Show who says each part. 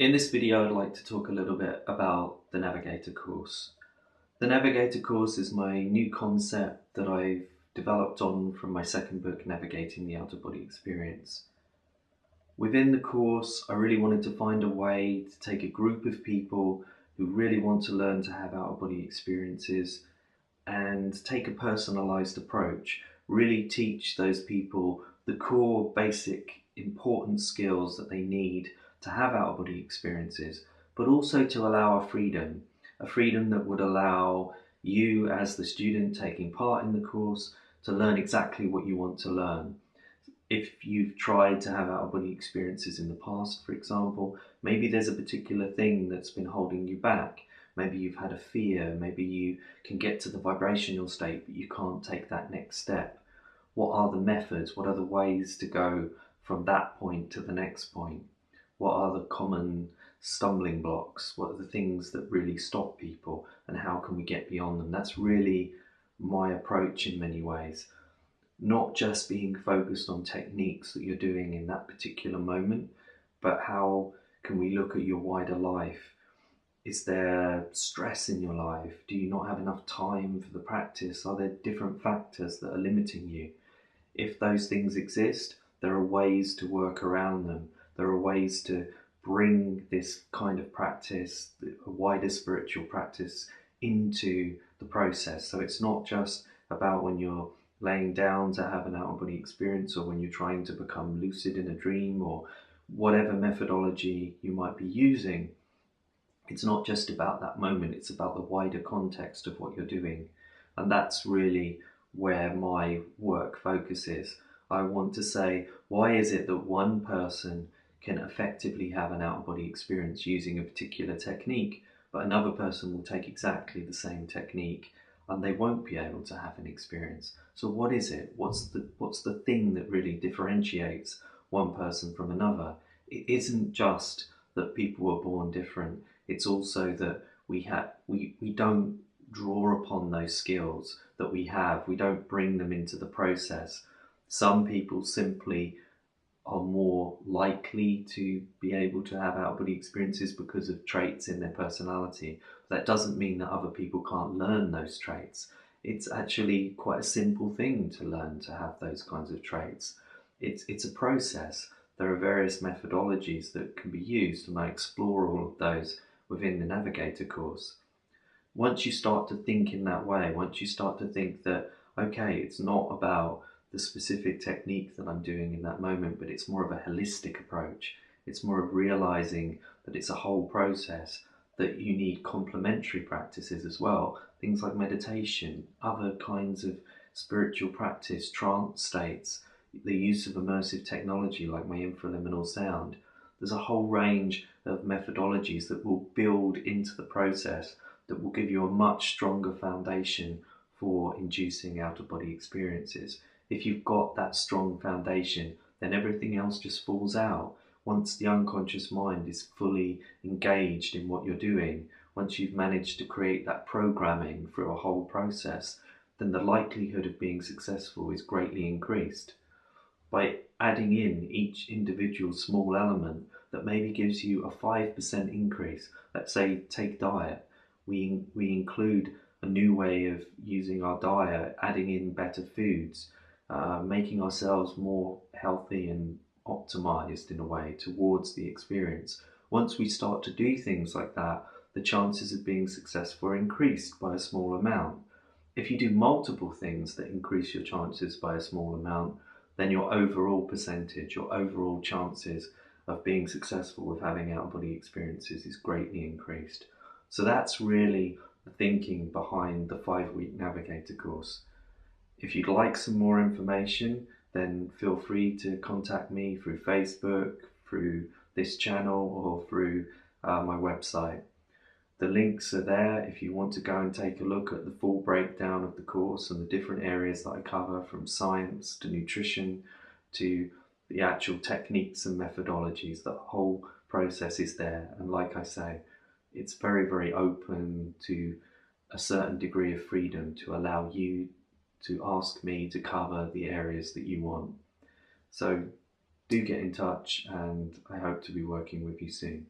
Speaker 1: In this video, I'd like to talk a little bit about the Navigator course. The Navigator course is my new concept that I've developed on from my second book, Navigating the Out-of-Body Experience. Within the course, I really wanted to find a way to take a group of people who really want to learn to have out-of-body experiences and take a personalized approach, really teach those people the core, basic, important skills that they need to have out-of-body experiences, but also to allow a freedom that would allow you as the student taking part in the course to learn exactly what you want to learn. If you've tried to have out-of-body experiences in the past, for example, maybe there's a particular thing that's been holding you back. Maybe you've had a fear, maybe you can get to the vibrational state, but you can't take that next step. What are the methods? What are the ways to go from that point to the next point? What are the common stumbling blocks? What are the things that really stop people, and how can we get beyond them? That's really my approach in many ways. Not just being focused on techniques that you're doing in that particular moment, but how can we look at your wider life? Is there stress in your life? Do you not have enough time for the practice? Are there different factors that are limiting you? If those things exist, there are ways to work around them. There are ways to bring this kind of practice, a wider spiritual practice, into the process. So it's not just about when you're laying down to have an out-of-body experience, or when you're trying to become lucid in a dream, or whatever methodology you might be using. It's not just about that moment, it's about the wider context of what you're doing. And that's really where my work focuses. I want to say, why is it that one person can effectively have an out-of-body experience using a particular technique, but another person will take exactly the same technique and they won't be able to have an experience? So what is it? What's the thing that really differentiates one person from another? It isn't just that people were born different. It's also that we don't draw upon those skills that we have. We don't bring them into the process. Some people simply are more likely to be able to have out-of-body experiences because of traits in their personality. But that doesn't mean that other people can't learn those traits. It's actually quite a simple thing to learn to have those kinds of traits. It's a process. There are various methodologies that can be used, and I explore all of those within the Navigator course. Once you start to think in that way, once you start to think that, okay, it's not about the specific technique that I'm doing in that moment, but it's more of a holistic approach. It's more of realizing that it's a whole process, that you need complementary practices as well. Things like meditation, other kinds of spiritual practice, trance states, the use of immersive technology like my infraliminal sound. There's a whole range of methodologies that will build into the process that will give you a much stronger foundation for inducing out-of-body experiences. If you've got that strong foundation, then everything else just falls out. Once the unconscious mind is fully engaged in what you're doing, once you've managed to create that programming through a whole process, then the likelihood of being successful is greatly increased. By adding in each individual small element that maybe gives you a 5% increase. Let's say, take diet. We include a new way of using our diet, adding in better foods, making ourselves more healthy and optimized in a way towards the experience. Once we start to do things like that, the chances of being successful are increased by a small amount. If you do multiple things that increase your chances by a small amount, then your overall percentage, your overall chances of being successful with having out-of-body experiences is greatly increased. So that's really the thinking behind the 5-week Navigator course. If you'd like some more information, then feel free to contact me through Facebook, through this channel, or through my website. The links are there if you want to go and take a look at the full breakdown of the course and the different areas that I cover, from science to nutrition to the actual techniques and methodologies. The whole process is there, and like I say, it's very, very open to a certain degree of freedom to allow you to ask me to cover the areas that you want. So do get in touch, and I hope to be working with you soon.